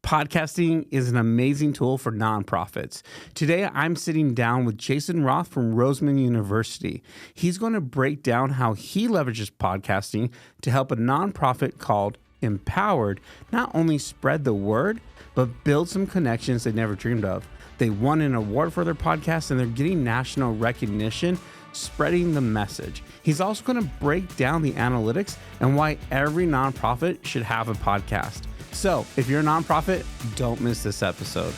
Podcasting is an amazing tool for nonprofits. Today, I'm sitting down with Jason Roth from Roseman University. He's going to break down how he leverages podcasting to help a nonprofit called Empowered not only spread the word, but build some connections they never dreamed of. They won an award for their podcast, and they're getting national recognition, spreading the message. He's also going to break down the analytics and why every nonprofit should have a podcast. So, if you're a nonprofit, don't miss this episode.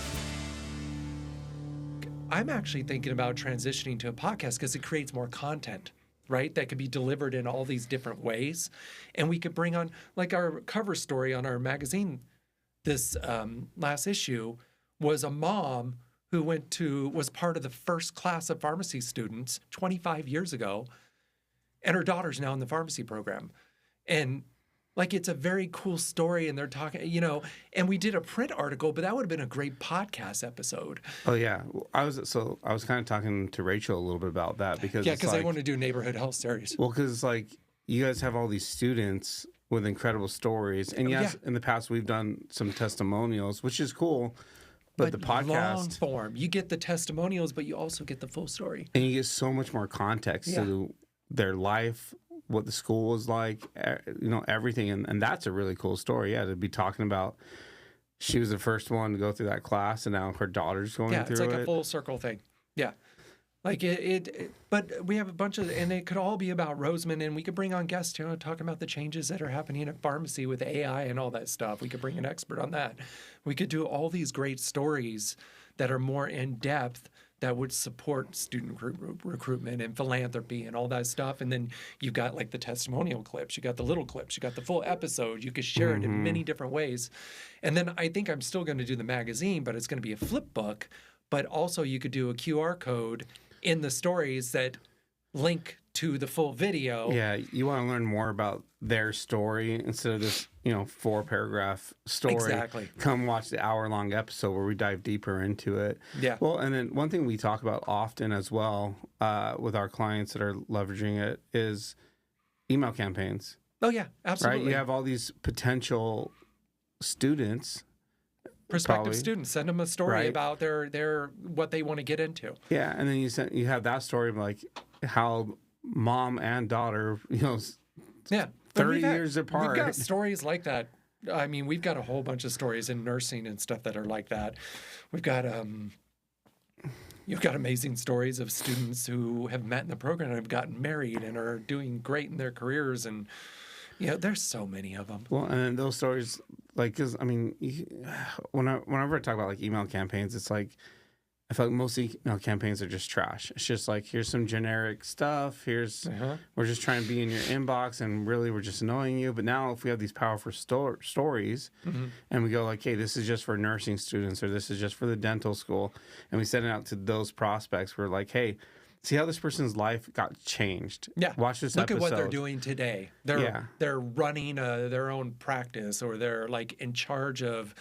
I'm actually thinking about transitioning to a podcast because it creates more content, right? That could be delivered in all these different ways. And we could bring on, like our cover story on our magazine, this last issue was a mom who was part of the first class of pharmacy students 25 years ago. And her daughter's now in the pharmacy program. And like, it's a very cool story, and they're talking, and we did a print article, but that would have been a great podcast episode. Oh yeah, I was kind of talking to Rachel a little bit about that because I want to do neighborhood health stories. Well, because like you guys have all these students with incredible stories, and yes, in the past we've done some testimonials, which is cool. But the podcast, long form, you get the testimonials, but you also get the full story, and you get so much more context to their life, what the school was like, everything. And that's a really cool story. Yeah, to be talking about she was the first one to go through that class, and now her daughter's going through it. Yeah, it's like a full circle thing. Yeah. Like but we have a bunch of, and it could all be about Roseman, and we could bring on guests, talking about the changes that are happening at pharmacy with AI and all that stuff. We could bring an expert on that. We could do all these great stories that are more in depth that would support student recruitment and philanthropy and all that stuff. And then you've got like the testimonial clips, you got the little clips, you got the full episode. You could share it in many different ways. And then I think I'm still going to do the magazine, but it's going to be a flip book. But also you could do a QR code in the stories that link to the full video. Yeah, you want to learn more about their story instead of this, 4-paragraph story. Exactly. Come watch the hour-long episode where we dive deeper into it. Yeah. Well, and then one thing we talk about often as well with our clients that are leveraging it is email campaigns. Oh, yeah, absolutely. Right? You have all these potential students. Prospective students, send them a story about their what they want to get into. Yeah, and then you have that story of like how mom and daughter, 30 years apart. We've got stories like that. I mean, we've got a whole bunch of stories in nursing and stuff that are like that. We've got you've got amazing stories of students who have met in the program and have gotten married and are doing great in their careers, and there's so many of them. Well, and those stories, like, because I mean, whenever I talk about like email campaigns, it's like I feel like most email campaigns are just trash. It's just like, here's some generic stuff. We're just trying to be in your inbox, and really we're just annoying you. But now if we have these powerful stories, and we go like, hey, this is just for nursing students, or this is just for the dental school, and we send it out to those prospects, we're like, hey, see how this person's life got changed. Yeah. Watch this Look episode. at what they're doing today. They're running their own practice, or they're like in charge of,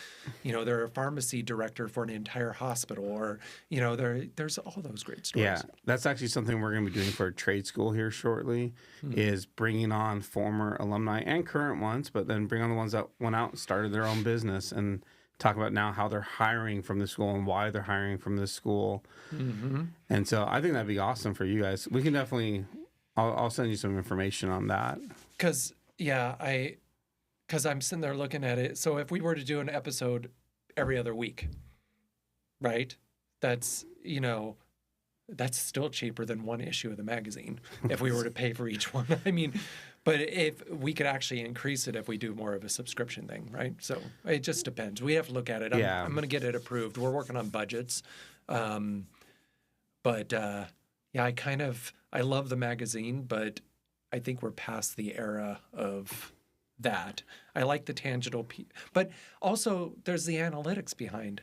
they're a pharmacy director for an entire hospital, or, there's all those great stories. Yeah. That's actually something we're going to be doing for a trade school here shortly, is bringing on former alumni and current ones, but then bring on the ones that went out and started their own business and talk about now how they're hiring from the school and why they're hiring from this school. And so I think that'd be awesome for you guys. We can definitely, I'll send you some information on that. Because I'm sitting there looking at it. So if we were to do an episode every other week, right? That's still cheaper than one issue of the magazine if we were to pay for each one. I mean, but if we could actually increase it if we do more of a subscription thing, right? So it just depends. We have to look at it. I'm going to get it approved. We're working on budgets. I love the magazine, but I think we're past the era of that. I like the tangible, but also there's the analytics behind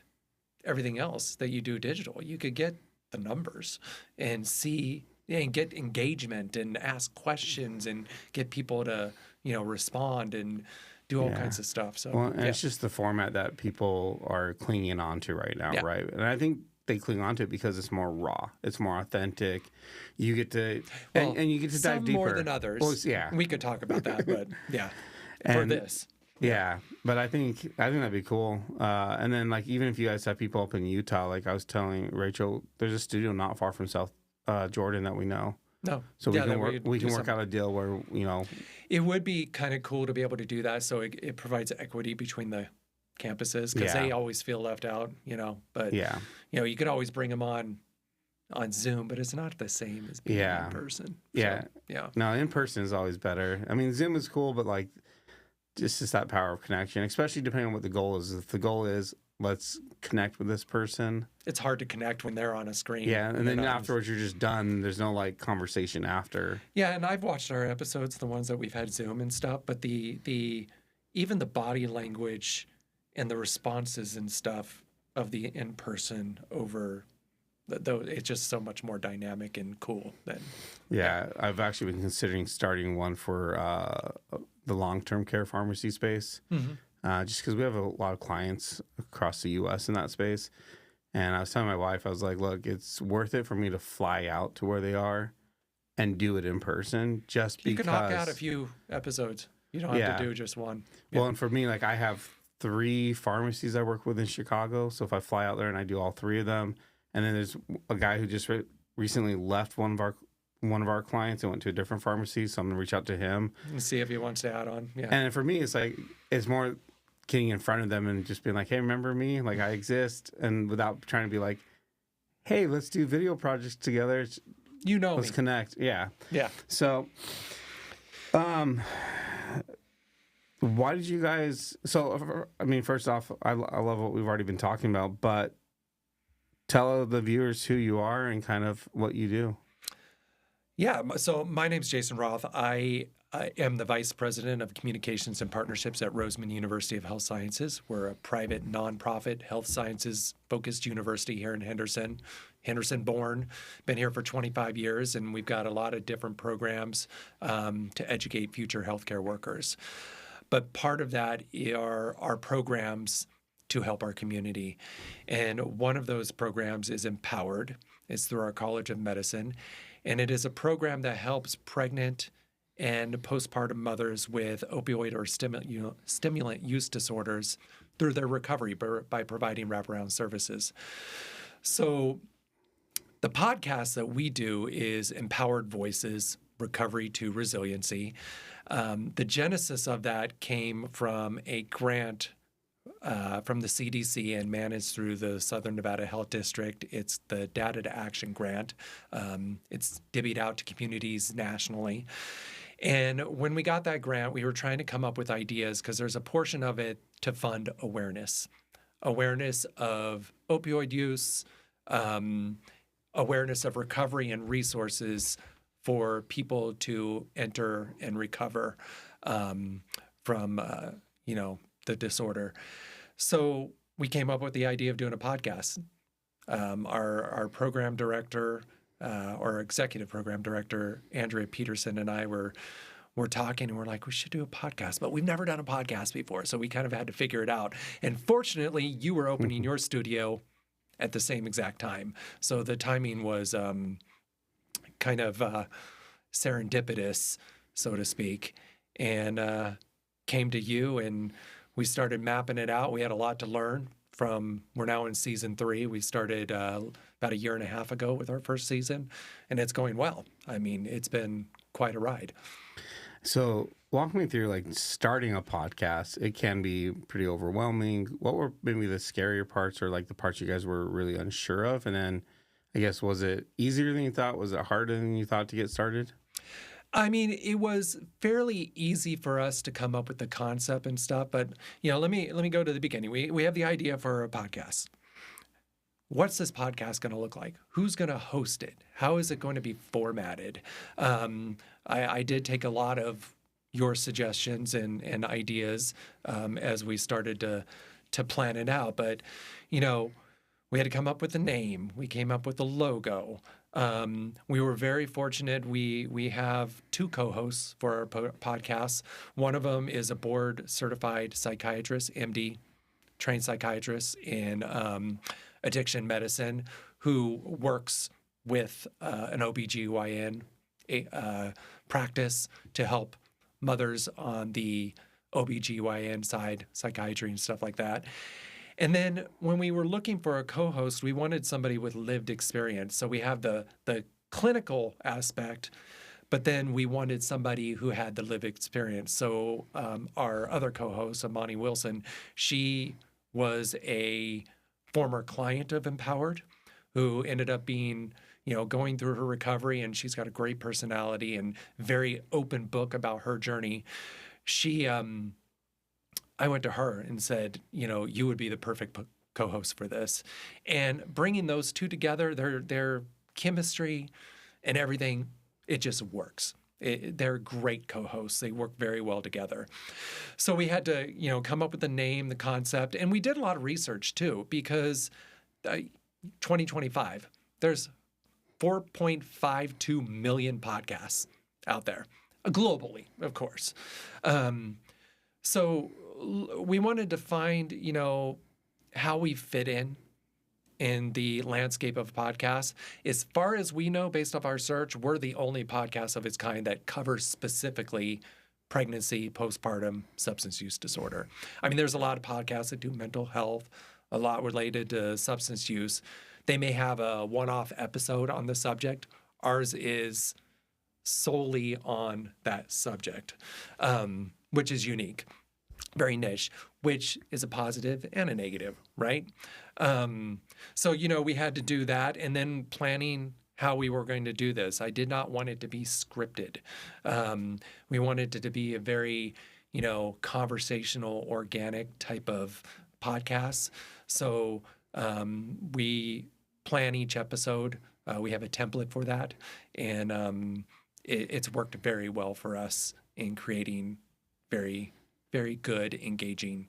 everything else that you do digital. You could get the numbers and see and get engagement and ask questions and get people to, respond and do all kinds of stuff. So it's just the format that people are clinging on to right now, right? And I think they cling on to it because it's more raw, it's more authentic. You get to and you get to dive deeper. Some more than others. Well, yeah, we could talk about that, but for this. Yeah, but I think that'd be cool. And then like even if you guys have people up in Utah, like I was telling Rachel, there's a studio not far from South Jordan that we know. No. So Yeah, we can work out a deal where, It would be kind of cool to be able to do that, so it provides equity between the campuses because they always feel left out, But you could always bring them on Zoom, but it's not the same as being in person. Yeah. So, yeah. No, in person is always better. I mean, Zoom is cool, but like just that power of connection, especially depending on what the goal is. If the goal is let's connect with this person, it's hard to connect when they're on a screen. Yeah, and then afterwards you're just done. There's no like conversation after. Yeah, and I've watched our episodes, the ones that we've had Zoom and stuff, but the even the body language and the responses and stuff of the in person over. Though it's just so much more dynamic and cool than. Yeah, I've actually been considering starting one for the long-term care pharmacy space, just because we have a lot of clients across the U.S. in that space. And I was telling my wife, I was like, look, it's worth it for me to fly out to where they are and do it in person just because. You can knock out a few episodes. You don't have to do just one. Well, and for me, like I have 3 pharmacies I work with in Chicago. So if I fly out there and I do all 3 of them, and then there's a guy who just recently left one of our clients and went to a different pharmacy, so I'm gonna reach out to him and see if he wants to add on. Yeah. And for me, it's like it's more getting in front of them and just being like, "Hey, remember me? Like I exist," and without trying to be like, "Hey, let's do video projects together. Let's connect." Yeah. Yeah. So, why did you guys? So, I mean, first off, I love what we've already been talking about, but tell the viewers who you are and kind of what you do. Yeah. So my name's Jason Roth. I am the Vice President of Communications and Partnerships at Roseman University of Health Sciences. We're a private, nonprofit, health sciences-focused university here in Henderson. Henderson born, been here for 25 years, and we've got a lot of different programs to educate future healthcare workers. But part of that are our programs to help our community. And one of those programs is Empowered. It's through our College of Medicine. And it is a program that helps pregnant and postpartum mothers with opioid or stimulant use disorders through their recovery by providing wraparound services. So the podcast that we do is Empowered Voices, Recovery to Resiliency. The genesis of that came from a grant from the CDC and managed through the Southern Nevada Health District. It's the Data to Action grant. It's divvied out to communities nationally. And when we got that grant, we were trying to come up with ideas because there's a portion of it to fund awareness of opioid use, awareness of recovery and resources for people to enter and recover from, the disorder. So we came up with the idea of doing a podcast. Our program director, or executive program director, Andrea Peterson, and I were talking, and we're like, we should do a podcast, but we've never done a podcast before, so we kind of had to figure it out. And fortunately, you were opening your studio at the same exact time, so the timing was kind of serendipitous, so to speak, and came to you, and we started mapping it out. We had a lot to learn from. We're now in season 3. We started about a year and a half ago with our first season, and it's going well. I mean, it's been quite a ride. So walk me through, like, starting a podcast. It can be pretty overwhelming. What were maybe the scarier parts, or like the parts you guys were really unsure of? And then I guess, was it easier than you thought? Was it harder than you thought to get started? I mean, it was fairly easy for us to come up with the concept and stuff, but let me go to the beginning. We have the idea for a podcast. What's this podcast going to look like? Who's going to host it? How is it going to be formatted? I did take a lot of your suggestions and ideas as we started to plan it out, but we had to come up with a name. We came up with a logo. We were very fortunate. We have 2 co-hosts for our podcast. One of them is a board-certified psychiatrist, MD, trained psychiatrist in addiction medicine, who works with an OBGYN practice to help mothers on the OBGYN side, psychiatry and stuff like that. And then when we were looking for a co-host, we wanted somebody with lived experience. So we have the clinical aspect, but then we wanted somebody who had the lived experience. So our other co-host, Amani Wilson, she was a former client of Empowered who ended up being, going through her recovery, and she's got a great personality and very open book about her journey. She, I went to her and said, you would be the perfect co-host for this. And bringing those two together, their chemistry and everything, it just works. They're great co-hosts. They work very well together. So we had to, come up with the name, the concept, and we did a lot of research too, because 2025, there's 4.52 million podcasts out there, globally, of course. So we wanted to find, how we fit in the landscape of podcasts. As far as we know, based off our search, we're the only podcast of its kind that covers specifically pregnancy, postpartum, substance use disorder. I mean, there's a lot of podcasts that do mental health, a lot related to substance use. They may have a one-off episode on the subject. Ours is solely on that subject, which is unique, very niche, which is a positive and a negative, right? So, we had to do that, and then planning how we were going to do this. I did not want it to be scripted. We wanted it to be a very, conversational, organic type of podcast. So we plan each episode. We have a template for that, and it's worked very well for us in creating very, very good, engaging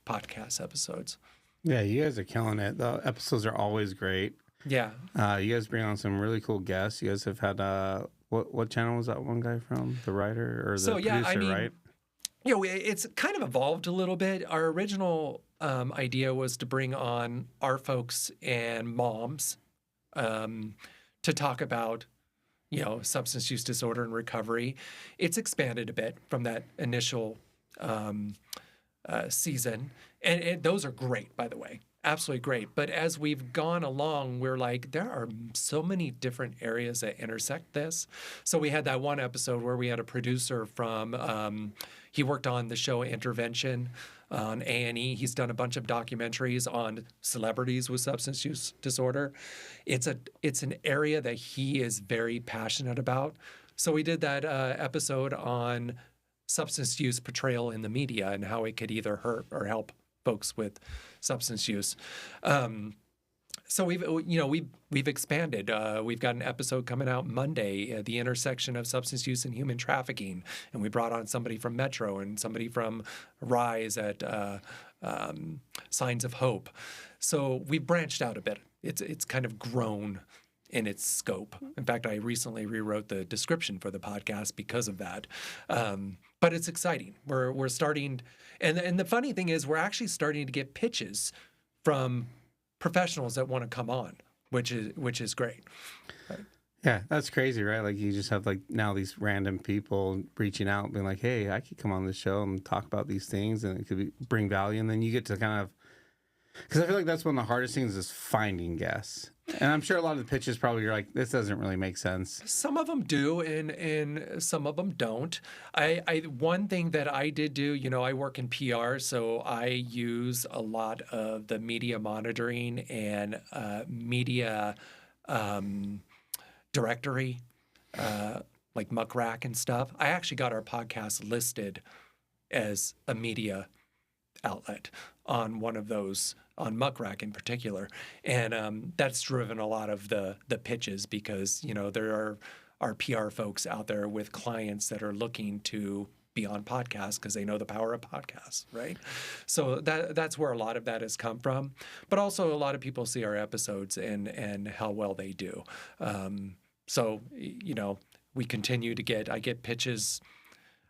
podcast episodes. Yeah, you guys are killing it. The episodes are always great. Yeah. You guys bring on some really cool guests. You guys have had what channel was that one guy from? The writer or the producer, right? It's kind of evolved a little bit. Our original idea was to bring on our folks and moms to talk about, substance use disorder and recovery. It's expanded a bit from that initial season. And those are great, by the way. Absolutely great. But as we've gone along, we're like, there are so many different areas that intersect this. So we had that one episode where we had a producer from, he worked on the show Intervention on A&E. He's done a bunch of documentaries on celebrities with substance use disorder. It's an area that he is very passionate about. So we did that episode on substance use portrayal in the media and how it could either hurt or help folks with substance use. So we've expanded. We've got an episode coming out Monday, the intersection of substance use and human trafficking, and we brought on somebody from Metro and somebody from Rise at Signs of Hope. So we've branched out a bit. It's kind of grown in its scope. In fact, I recently rewrote the description for the podcast because of that. But it's exciting. We're starting, and the funny thing is, we're actually starting to get pitches from professionals that want to come on, which is great. Right. Yeah, that's crazy, right? Like you just have now these random people reaching out, being like, "Hey, I could come on this show and talk about these things, and it could bring value." And then you get to kind of, because I feel like that's one of the hardest things is finding guests. And I'm sure a lot of the pitches probably you're like, this doesn't really make sense. Some of them do, and some of them don't. One thing that I did do, I work in PR, so I use a lot of the media monitoring and media directory, like Muck Rack and stuff. I actually got our podcast listed as a media outlet on one of those, on Muck Rack in particular. And that's driven a lot of the pitches because, there are PR folks out there with clients that are looking to be on podcasts because they know the power of podcasts, right? So that's where a lot of that has come from. But also a lot of people see our episodes and how well they do. So, we continue to I get pitches.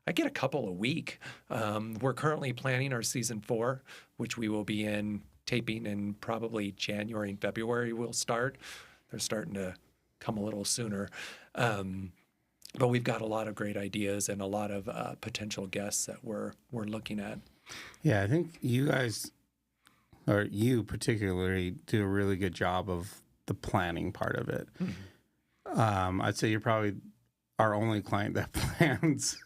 I get a couple a week. We're currently planning our season 4, which we will be in taping in probably January and February we'll start. They're starting to come a little sooner. but we've got a lot of great ideas and a lot of potential guests that we're looking at. Yeah, I think you guys, or you particularly, do a really good job of the planning part of it. Mm-hmm. I'd say you're probably our only client that plans,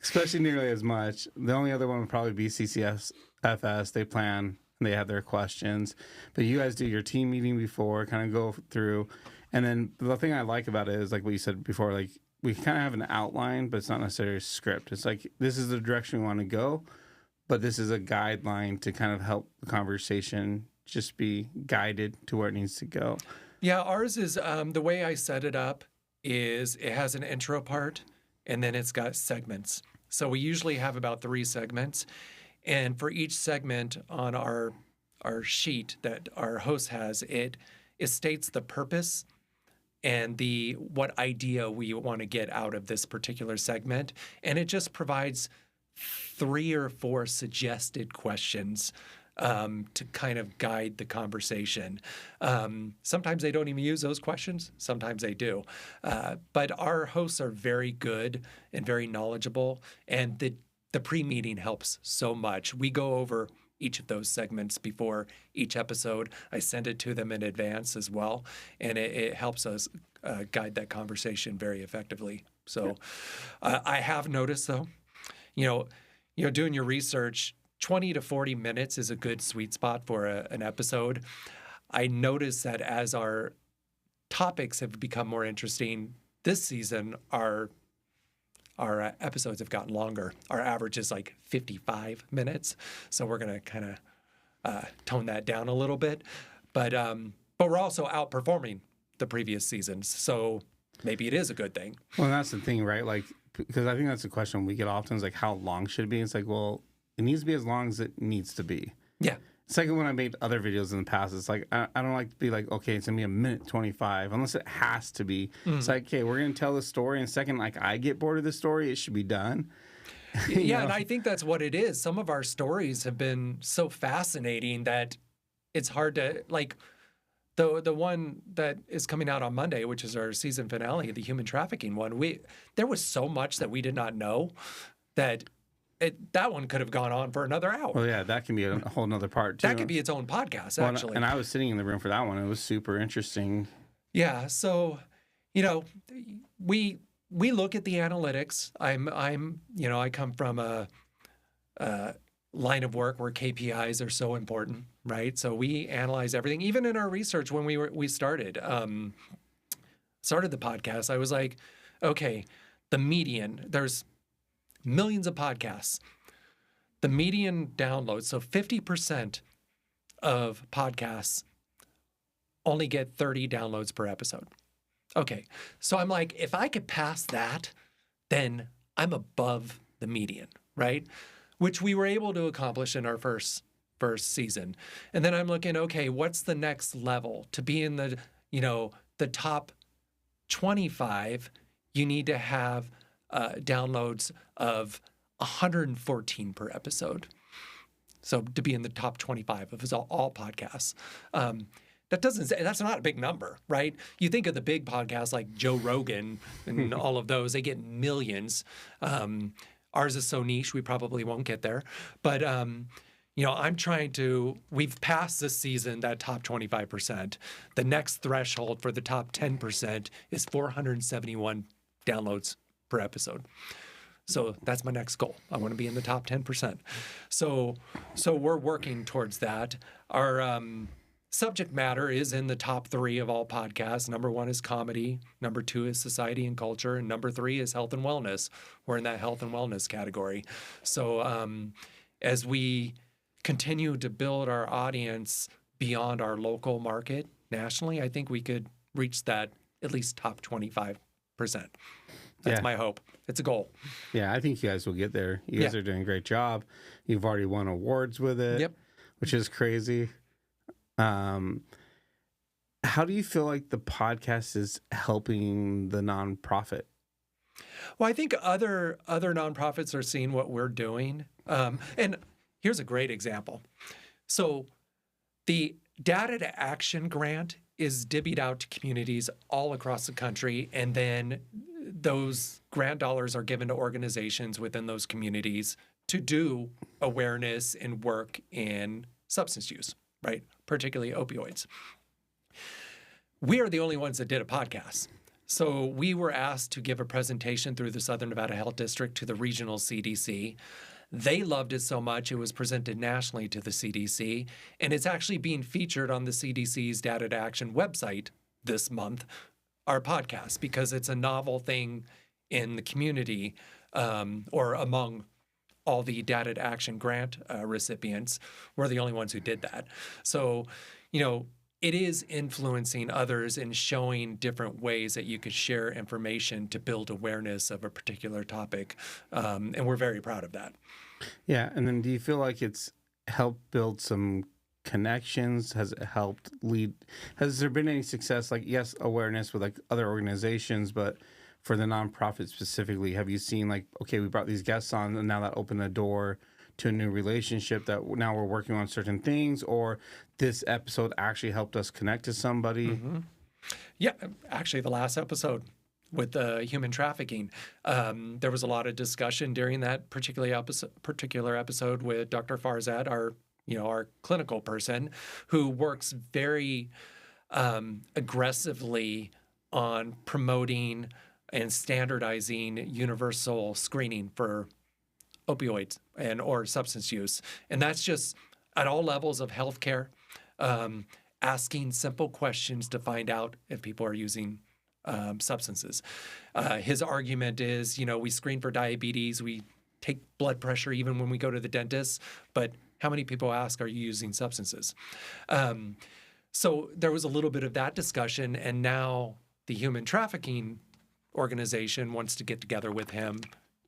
especially nearly as much. The only other one would probably be CCFS. They plan, they have their questions, but you guys do your team meeting before, kind of go through. And then the thing I like about it is, like what you said before, like we kind of have an outline, but it's not necessarily a script. It's like, this is the direction we want to go, but this is a guideline to kind of help the conversation just be guided to where it needs to go. Yeah, ours is the way I set it up is it has an intro part and then it's got segments. So we usually have about 3 segments. And for each segment on our sheet that our host has, it states the purpose and what idea we want to get out of this particular segment. And it just provides 3 or 4 suggested questions to kind of guide the conversation. Sometimes they don't even use those questions. Sometimes they do. But our hosts are very good and very knowledgeable. And the pre-meeting helps so much. We go over each of those segments before each episode. I send it to them in advance as well. And it helps us guide that conversation very effectively. So I have noticed, though, you know, doing your research, 20 to 40 minutes is a good sweet spot for an episode. I noticed that as our topics have become more interesting this season, our episodes have gotten longer. Our average is like 55 minutes. So we're going to kind of tone that down a little bit. But we're also outperforming the previous seasons. So maybe it is a good thing. Well, that's the thing, right? Like, because I think that's a question we get often is like, how long should it be? It's like, well, it needs to be as long as it needs to be. Yeah. It's like when I made other videos in the past, it's like, I don't like to be like, okay, it's going to be 1:25, unless it has to be. Mm-hmm. It's like, okay, we're going to tell the story. And second, like I get bored of the story, it should be done. Yeah, and I think that's what it is. Some of our stories have been so fascinating that it's hard to, like, the one that is coming out on Monday, which is our season finale, the human trafficking one, there was so much that we did not know that that one could have gone on for another hour. Well, yeah, that can be a whole nother part, too. That could be its own podcast, actually. And I was sitting in the room for that one. It was super interesting. Yeah, so, you know, we look at the analytics. I come from a line of work where KPIs are so important, right? So we analyze everything. Even in our research when we started the podcast, I was like, okay, the median, there's millions of podcasts. The median downloads, so 50% of podcasts only get 30 downloads per episode. Okay, so I'm like, if I could pass that, then I'm above the median, right? Which we were able to accomplish in our first season. And then I'm looking, okay, what's the next level? To be in the top 25, you need to have downloads of 114 per episode. So to be in the top 25 of all podcasts. That's not a big number, right? You think of the big podcasts like Joe Rogan and all of those, they get millions. Ours is so niche, we probably won't get there. But, we've passed this season that top 25%. The next threshold for the top 10% is 471 downloads per episode. So that's my next goal. I want to be in the top 10%. So we're working towards that. Our subject matter is in the top 3 of all podcasts. Number 1 is comedy. Number 2 is society and culture. And number 3 is health and wellness. We're in that health and wellness category. So as we continue to build our audience beyond our local market nationally, I think we could reach that at least top 25%. That's my hope. It's a goal. Yeah, I think you guys will get there. You guys are doing a great job. You've already won awards with it, which is crazy. How do you feel like the podcast is helping the nonprofit? Well, I think other nonprofits are seeing what we're doing. And here's a great example. So the Data to Action grant is divvied out to communities all across the country, and then those grant dollars are given to organizations within those communities to do awareness and work in substance use, right? Particularly opioids. We are the only ones that did a podcast. So we were asked to give a presentation through the Southern Nevada Health District to the regional CDC. They loved it so much, it was presented nationally to the CDC, and it's actually being featured on the CDC's Data to Action website this month, our podcast, because it's a novel thing in the community or among all the Data to Action grant recipients. We're the only ones who did that. So, it is influencing others and showing different ways that you could share information to build awareness of a particular topic. And we're very proud of that. Yeah. And then do you feel like it's helped build some connections? Has it helped lead? Has there been any success? Like, yes, awareness with like other organizations, but for the nonprofit specifically, have you seen like, okay, we brought these guests on and now that opened a door to a new relationship that now we're working on certain things, or this episode actually helped us connect to somebody? Mm-hmm. Yeah, actually the last episode with the human trafficking, there was a lot of discussion during that particular episode with Dr. Farzad, our clinical person, who works very aggressively on promoting and standardizing universal screening for opioids or substance use. And that's just at all levels of healthcare, asking simple questions to find out if people are using substances. His argument is, we screen for diabetes, we take blood pressure even when we go to the dentist, but how many people ask, are you using substances? So there was a little bit of that discussion, and now the human trafficking organization wants to get together with him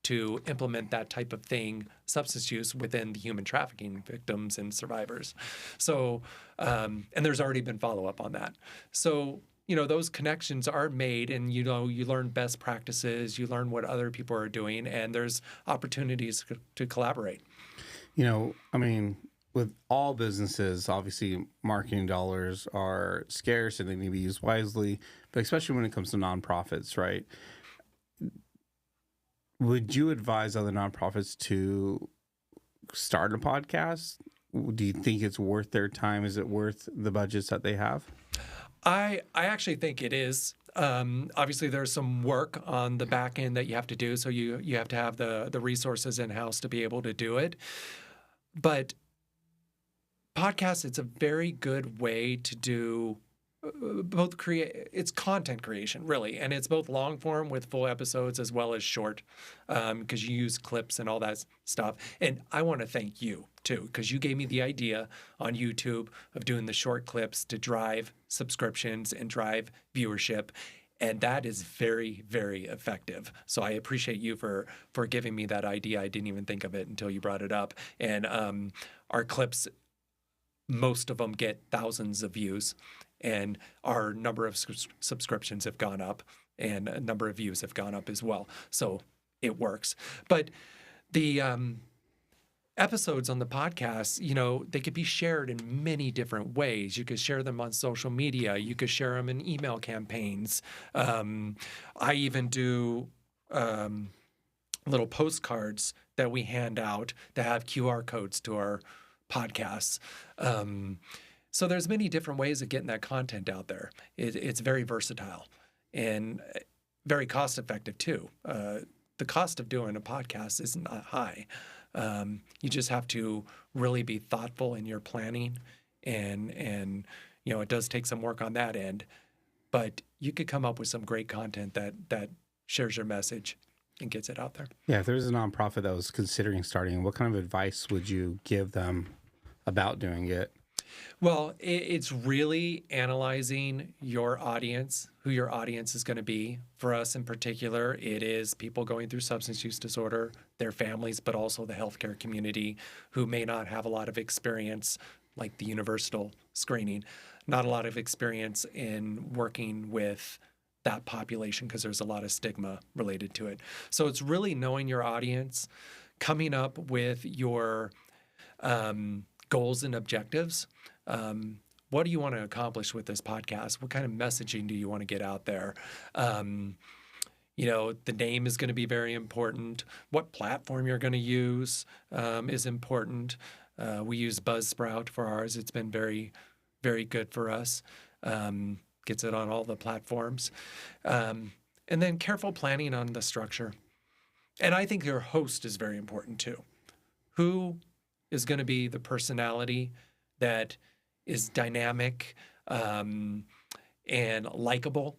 to implement that type of thing, substance use, within the human trafficking victims and survivors. So, and there's already been follow-up on that. So, those connections are made, and, you learn best practices, you learn what other people are doing, and there's opportunities to collaborate. With all businesses, obviously marketing dollars are scarce and they need to be used wisely, but especially when it comes to nonprofits, right? Would you advise other nonprofits to start a podcast? Do you think it's worth their time? Is it worth the budgets that they have? I actually think it is. Obviously, there's some work on the back end that you have to do, so you have to have the resources in-house to be able to do it. But podcasts, it's a very good way to do it's content creation, really, and it's both long form with full episodes as well as short, because you use clips and all that stuff. And I want to thank you too, because you gave me the idea on YouTube of doing the short clips to drive subscriptions and drive viewership. And that is very, very effective. So I appreciate you for giving me that idea. I didn't even think of it until you brought it up. And our clips, most of them get thousands of views, and our number of subscriptions have gone up, and a number of views have gone up as well. So it works. But the episodes on the podcast, they could be shared in many different ways. You could share them on social media. You could share them in email campaigns. I even do little postcards that we hand out that have QR codes to our podcasts. So there's many different ways of getting that content out there. It's very versatile and very cost effective too. The cost of doing a podcast isn't high. You just have to really be thoughtful in your planning, and it does take some work on that end, but you could come up with some great content that shares your message and gets it out there. Yeah, if there's a nonprofit that was considering starting, what kind of advice would you give them about doing it? Well, it's really analyzing your audience, who your audience is going to be. For us in particular, it is people going through substance use disorder, their families, but also the healthcare community who may not have a lot of experience, like the universal screening, not a lot of experience in working with that population because there's a lot of stigma related to it. So it's really knowing your audience, coming up with your goals and objectives. What do you want to accomplish with this podcast? What kind of messaging do you want to get out there? The name is going to be very important. What platform you're going to use is important. We use Buzzsprout for ours. It's been very, very good for us. Gets it on all the platforms. And then careful planning on the structure. And I think your host is very important too. Who is going to be the personality that is dynamic and likable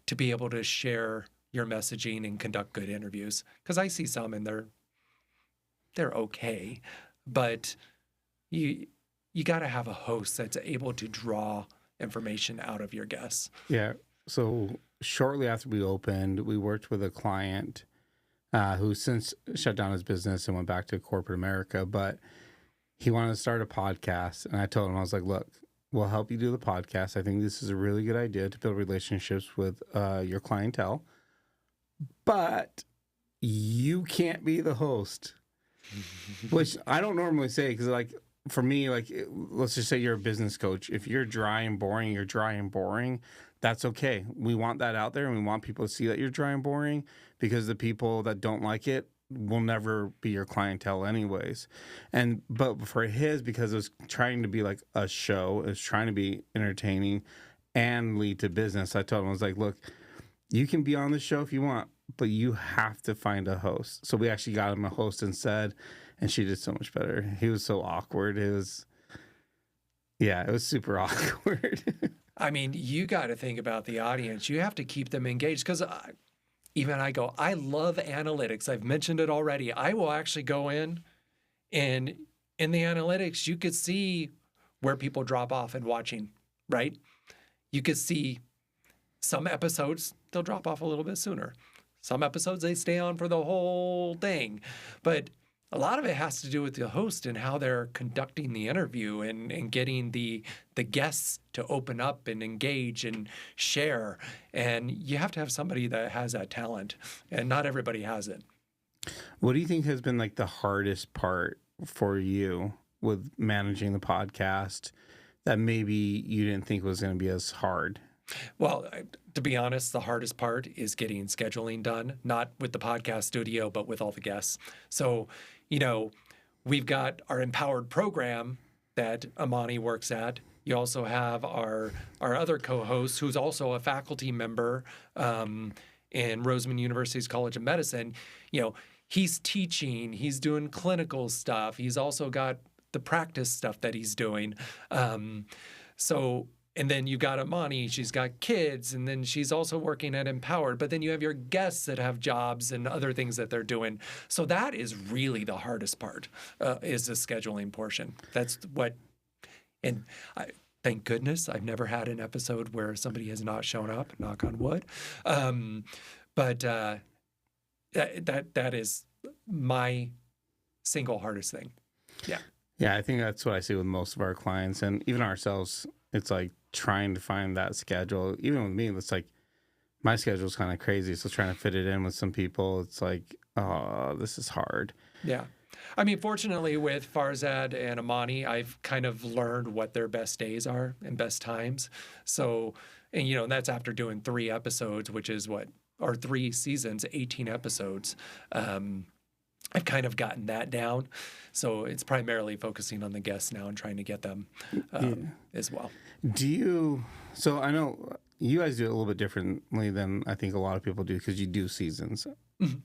to be able to share your messaging and conduct good interviews? Because I see some and they're okay, but you got to have a host that's able to draw information out of your guests. Yeah. So shortly after we opened, we worked with a client who since shut down his business and went back to corporate America, but he wanted to start a podcast. And I told him, I was like, look, we'll help you do the podcast. I think this is a really good idea to build relationships with your clientele, but you can't be the host, which I don't normally say because, like, for me, like, let's just say you're a business coach. If you're dry and boring, you're dry and boring. That's okay. We want that out there, and we want people to see that you're dry and boring, because the people that don't like it will never be your clientele anyways. But for his, because it was trying to be like a show, it was trying to be entertaining and lead to business, I told him, I was like, look, you can be on the show if you want, but you have to find a host. So we actually got him a host instead, and she did so much better. He was so awkward. It was super awkward. I mean, you got to think about the audience. You have to keep them engaged, because I love analytics. I've mentioned it already. I will actually go in, and in the analytics, you could see where people drop off in watching, right? You could see some episodes, they'll drop off a little bit sooner. Some episodes, they stay on for the whole thing. But a lot of it has to do with the host and how they're conducting the interview and getting the guests to open up and engage and share. And you have to have somebody that has that talent, and not everybody has it. What do you think has been like the hardest part for you with managing the podcast that maybe you didn't think was going to be as hard? Well, to be honest, the hardest part is getting scheduling done, not with the podcast studio, but with all the guests. So, we've got our Empowered program that Amani works at. You also have our other co-host, who's also a faculty member in Roseman University's College of Medicine. He's teaching, he's doing clinical stuff. He's also got the practice stuff that he's doing. And then you've got Amani, she's got kids, and then she's also working at Empowered. But then you have your guests that have jobs and other things that they're doing. So that is really the hardest part, is the scheduling portion. Thank goodness I've never had an episode where somebody has not shown up, knock on wood. But that is my single hardest thing. Yeah. Yeah, I think that's what I see with most of our clients and even ourselves. It's like trying to find that schedule. Even with me, it's like my schedule's kind of crazy. So trying to fit it in with some people, it's like, oh, this is hard. Yeah. I mean, fortunately with Farzad and Amani, I've kind of learned what their best days are and best times. So, and that's after doing 3 episodes, which is 3 seasons, 18 episodes. I've kind of gotten that down. So it's primarily focusing on the guests now and trying to get them as well. So I know you guys do it a little bit differently than I think a lot of people do, because you do seasons. Mm-hmm.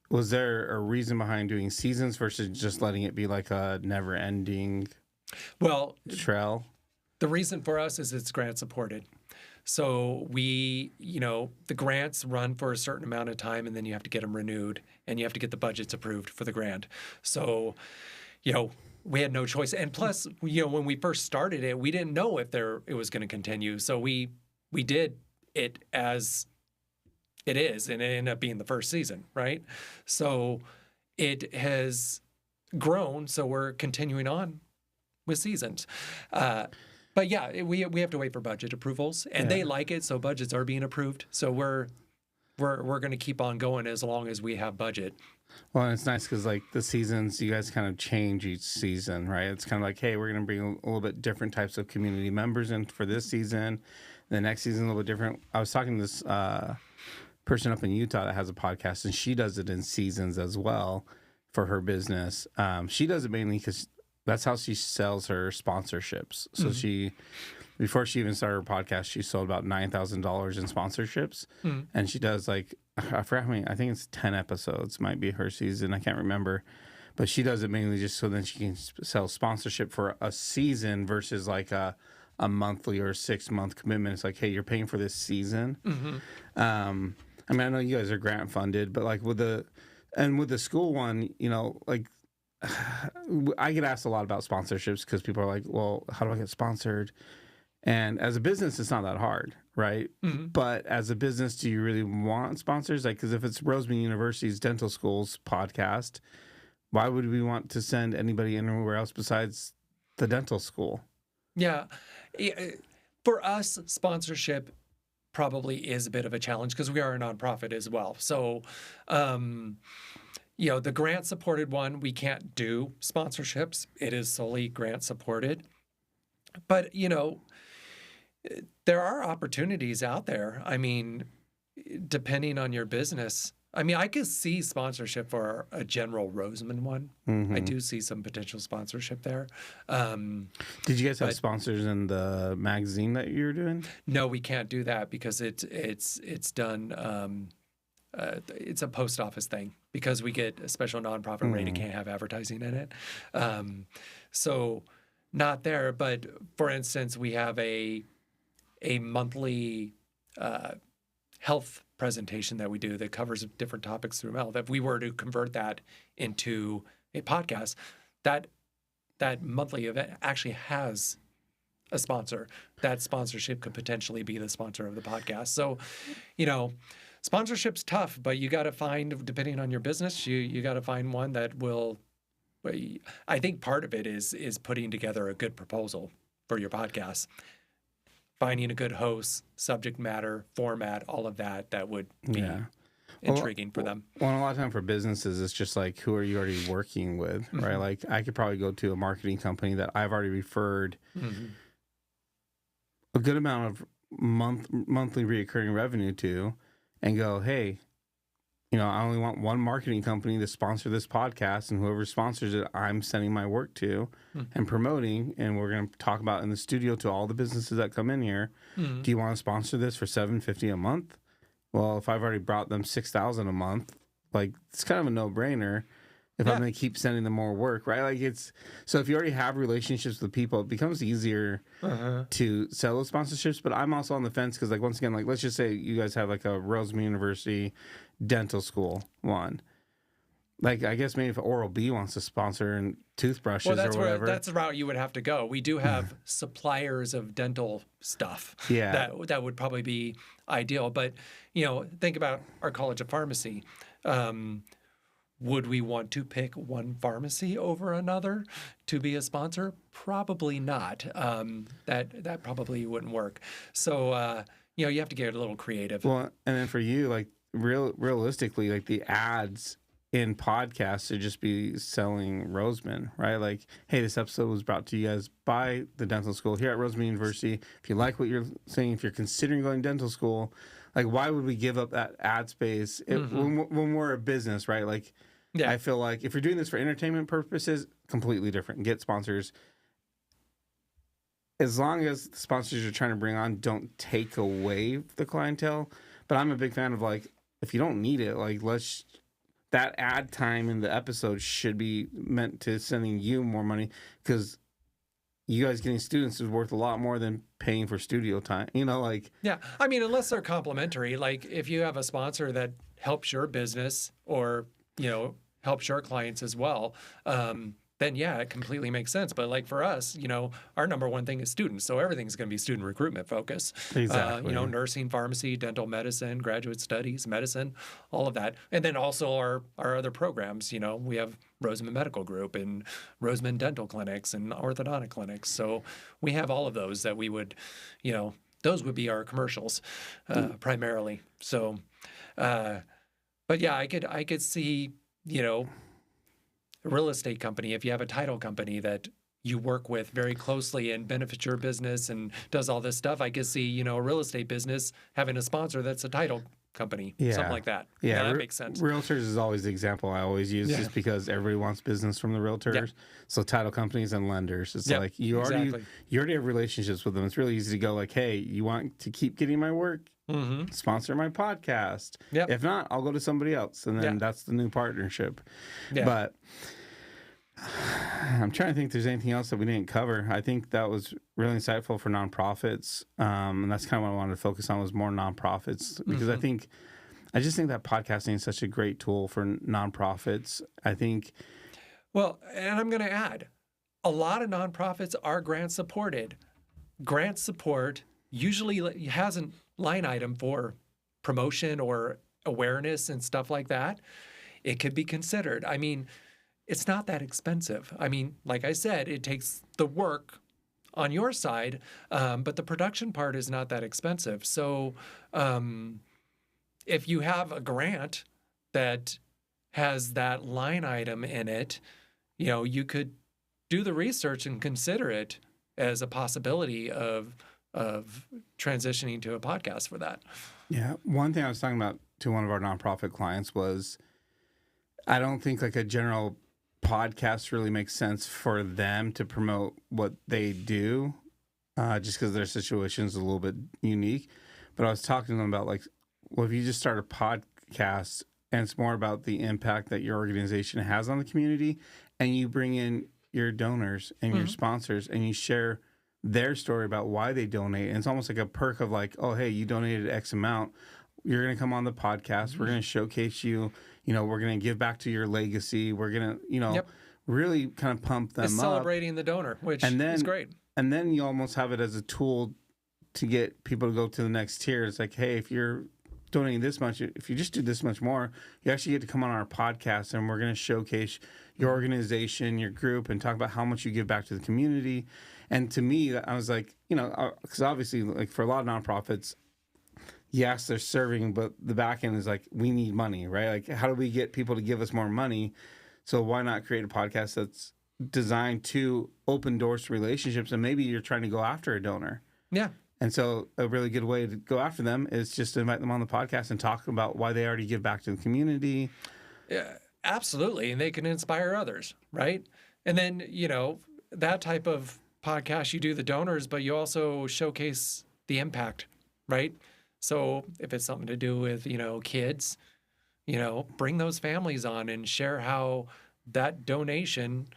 Was there a reason behind doing seasons versus just letting it be like a never-ending trail? The reason for us is it's grant supported. So the grants run for a certain amount of time, and then you have to get them renewed, and you have to get the budgets approved for the grant. So, we had no choice. And plus, when we first started it, we didn't know if it was going to continue. So we did it as it is, and it ended up being the first season, right? So it has grown, so we're continuing on with seasons. But yeah, we have to wait for budget approvals, and they like it, so budgets are being approved. So we're going to keep on going as long as we have budget. Well, and it's nice because like the seasons, you guys kind of change each season, right? It's kind of like, hey, we're going to bring a little bit different types of community members in for this season. The next season a little bit different. I was talking to this person up in Utah that has a podcast, and she does it in seasons as well for her business. She does it mainly because that's how she sells her sponsorships. So before she even started her podcast, she sold about $9,000 in sponsorships, and she does like, I forgot how many. I think it's 10 episodes. Might be her season. I can't remember, but she does it mainly just so then she can sell sponsorship for a season versus like a monthly or 6-month commitment. It's like, hey, you're paying for this season. I mean, I know you guys are grant funded, but like with the school one, you know, like I get asked a lot about sponsorships because people are like, well, how do I get sponsored? And as a business, it's not that hard, right? But as a business, do you really want sponsors? Like, because if it's Roseman University's dental school's podcast, why would we want to send anybody anywhere else besides the dental school? Yeah. For us, sponsorship probably is a bit of a challenge because we are a nonprofit as well. So, you know, the grant supported one, we can't do sponsorships. It is solely grant supported. But, you know, there are opportunities out there. I mean, depending on your business. I mean, I could see sponsorship for a general Roseman one. I do see some potential sponsorship there. Did you guys have sponsors in the magazine that you were doing? No, we can't do that because it's done. It's a post office thing because we get a special nonprofit rate. It can't have advertising in it. So not there. But for instance, we have a monthly health presentation that we do that covers different topics through health. If we were to convert that into a podcast, that monthly event actually has a sponsor. That sponsorship could potentially be the sponsor of the podcast. So, you know, sponsorship's tough, but you got to find, depending on your business, you got to find one that will. I think part of it is putting together a good proposal for your podcast. Finding a good host, subject matter, format, all of that would be intriguing for them. Well, a lot of time for businesses, it's just like, who are you already working with, right? Like, I could probably go to a marketing company that I've already referred a good amount of monthly reoccurring revenue to and go, hey, you know, I only want one marketing company to sponsor this podcast, and whoever sponsors it, I'm sending my work to and promoting, and we're going to talk about in the studio to all the businesses that come in here. Do you want to sponsor this for $750 a month? Well, if I've already brought them $6,000 a month, like, it's kind of a no-brainer if I'm going to keep sending them more work, right? Like, it's so if you already have relationships with people, it becomes easier to sell those sponsorships. But I'm also on the fence because, like, once again, like, let's just say you guys have like a Roseman University dental school one. Like, I guess maybe if Oral-B wants to sponsor and toothbrushes or whatever. That's the route you would have to go. We do have suppliers of dental stuff. Yeah. That would probably be ideal. But, you know, think about our College of Pharmacy. Would we want to pick one pharmacy over another to be a sponsor? Probably not. That probably wouldn't work. So, you know, you have to get a little creative. Well, and then for you, like, realistically, like, the ads in podcasts should just be selling Roseman, right? Like, hey, this episode was brought to you guys by the dental school here at Roseman University. If you like what you're saying, if you're considering going to dental school, like, why would we give up that ad space when we're a business, right? Like, I feel like if you're doing this for entertainment purposes, completely different. Get sponsors. As long as the sponsors you're trying to bring on don't take away the clientele. But I'm a big fan of, like, if you don't need it, like, that ad time in the episode should be meant to sending you more money because you guys getting students is worth a lot more than paying for studio time. You know, like. Yeah. I mean, unless they're complimentary, like if you have a sponsor that helps your business or, you know, helps your clients as well, then yeah, it completely makes sense. But like for us, you know, our number one thing is students. So everything's going to be student recruitment focused. Exactly. You know, nursing, pharmacy, dental medicine, graduate studies, medicine, all of that. And then also our other programs, you know, we have Roseman Medical Group and Roseman Dental Clinics and orthodontic clinics. So we have all of those that we would, you know, those would be our commercials primarily. So, but yeah, I could see, you know, a real estate company, if you have a title company that you work with very closely and benefits your business and does all this stuff, I could see, you know, a real estate business having a sponsor that's a title company, Yeah. something like that. Yeah, that makes sense. Realtors is always the example I always use, just because everybody wants business from the realtors. Yeah. So title companies and lenders, it's like you already have relationships with them. It's really easy to go like, hey, you want to keep getting my work? Sponsor my podcast. If not, I'll go to somebody else, and then that's the new partnership. But I'm trying to think if there's anything else that we didn't cover. I think that was really insightful for nonprofits, and that's kind of what I wanted to focus on, was more nonprofits, because I just think that podcasting is such a great tool for nonprofits. I think. Well, and I'm going to add, a lot of nonprofits are grant supported. Grant support usually has a line item for promotion or awareness and stuff like that. It could be considered. I mean, it's not that expensive. I mean, like I said, it takes the work on your side, but the production part is not that expensive. So if you have a grant that has that line item in it, you could do the research and consider it as a possibility of transitioning to a podcast for that. Yeah. One thing I was talking about to one of our nonprofit clients was, I don't think like a general podcast really makes sense for them to promote what they do, just because their situation is a little bit unique. But I was talking to them about like, well, if you just start a podcast and it's more about the impact that your organization has on the community, and you bring in your donors and your sponsors and you share their story about why they donate. And it's almost like a perk of like, oh, hey, you donated X amount. You're going to come on the podcast. We're going to showcase you. We're going to give back to your legacy. We're going to, really kind of pump them up. Celebrating the donor, which is great. And then you almost have it as a tool to get people to go to the next tier. It's like, hey, if you're donating this much, if you just do this much more, you actually get to come on our podcast, and we're going to showcase your organization, your group, and talk about how much you give back to the community. And to me, I was like, because obviously, like for a lot of nonprofits, yes, they're serving, but the back end is like, we need money, right? Like, how do we get people to give us more money? So why not create a podcast that's designed to open doors to relationships? And maybe you're trying to go after a donor. Yeah. And so a really good way to go after them is just to invite them on the podcast and talk about why they already give back to the community. Yeah, absolutely. And they can inspire others, right? And then, that type of podcast, you do the donors, but you also showcase the impact, right? So if it's something to do with, kids, bring those families on and share how that donation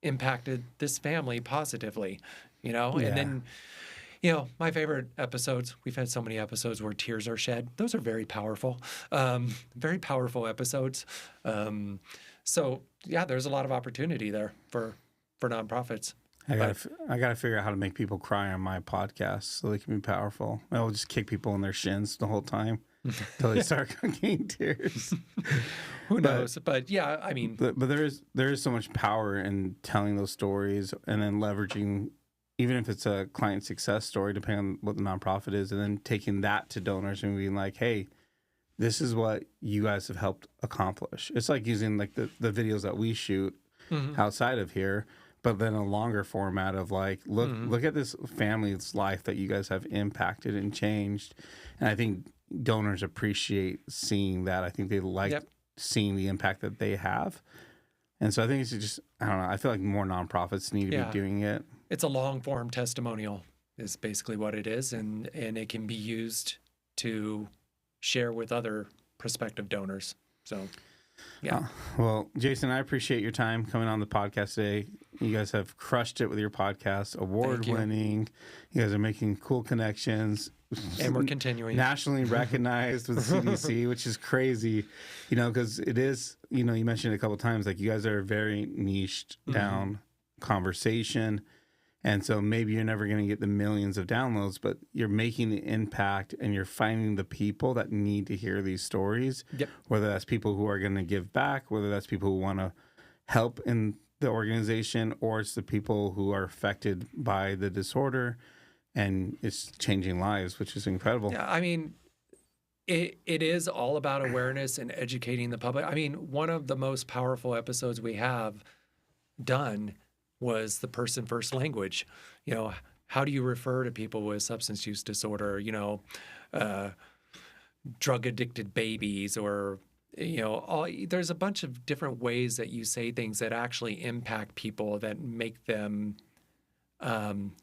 impacted this family positively, and then, my favorite episodes, we've had so many episodes where tears are shed. Those are very powerful episodes. So yeah, there's a lot of opportunity there for nonprofits. I gotta figure out how to make people cry on my podcast so they can be powerful. I'll just kick people in their shins the whole time until they start getting tears. Who knows? But yeah, I mean, but there is so much power in telling those stories, and then leveraging, even if it's a client success story, depending on what the nonprofit is, and then taking that to donors and being like, hey, this is what you guys have helped accomplish. It's like using like the videos that we shoot outside of here, but then a longer format of like, look at this family's life that you guys have impacted and changed. And I think donors appreciate seeing that. I think they like seeing the impact that they have. And so I think it's just, I don't know, I feel like more nonprofits need to be doing it. It's a long form testimonial is basically what it is. And it can be used to share with other prospective donors. So, yeah. Well, Jason, I appreciate your time coming on the podcast today. You guys have crushed it with your podcast, award-winning. You guys are making cool connections. And we're continuing. Nationally recognized with CDC, which is crazy, because it is, you mentioned it a couple of times, like you guys are a very niched down conversation. And so maybe you're never going to get the millions of downloads, but you're making the impact and you're finding the people that need to hear these stories, whether that's people who are going to give back, whether that's people who want to help in the organization, or it's the people who are affected by the disorder, and it's changing lives, which is incredible. Yeah, I mean, it is all about awareness and educating the public. I mean, one of the most powerful episodes we have done was the person first language. How do you refer to people with substance use disorder? drug addicted babies or there's a bunch of different ways that you say things that actually impact people that make them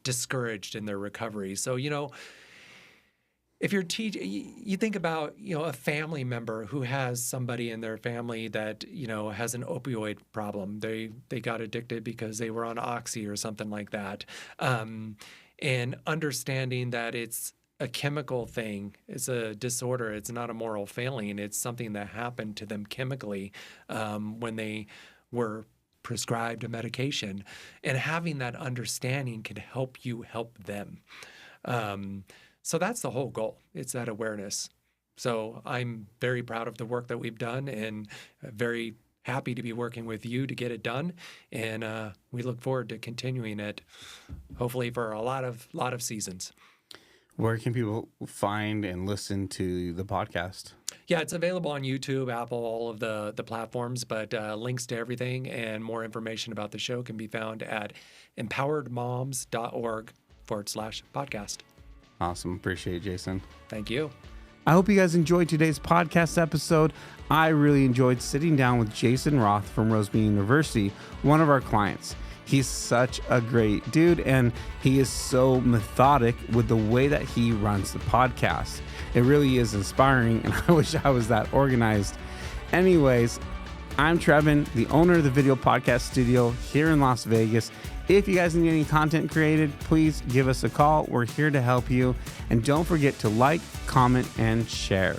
discouraged in their recovery. So, if you're teaching, you think about, a family member who has somebody in their family that, has an opioid problem. They got addicted because they were on Oxy or something like that. And understanding that it's a chemical thing, it's a disorder, it's not a moral failing, it's something that happened to them chemically when they were prescribed a medication. And having that understanding can help you help them. So that's the whole goal. It's that awareness. So I'm very proud of the work that we've done and very happy to be working with you to get it done. And we look forward to continuing it, hopefully for a lot of seasons. Where can people find and listen to the podcast? Yeah, it's available on YouTube, Apple, all of the platforms, but links to everything and more information about the show can be found at empoweredmoms.org/podcast. Awesome. Appreciate it, Jason. Thank you. I hope you guys enjoyed today's podcast episode. I really enjoyed sitting down with Jason Roth from Roseman University, one of our clients. He's such a great dude, and he is so methodic with the way that he runs the podcast. It really is inspiring, and I wish I was that organized. Anyways, I'm Trevan, the owner of the video podcast studio here in Las Vegas. If you guys need any content created, please give us a call. We're here to help you. And don't forget to like, comment, and share.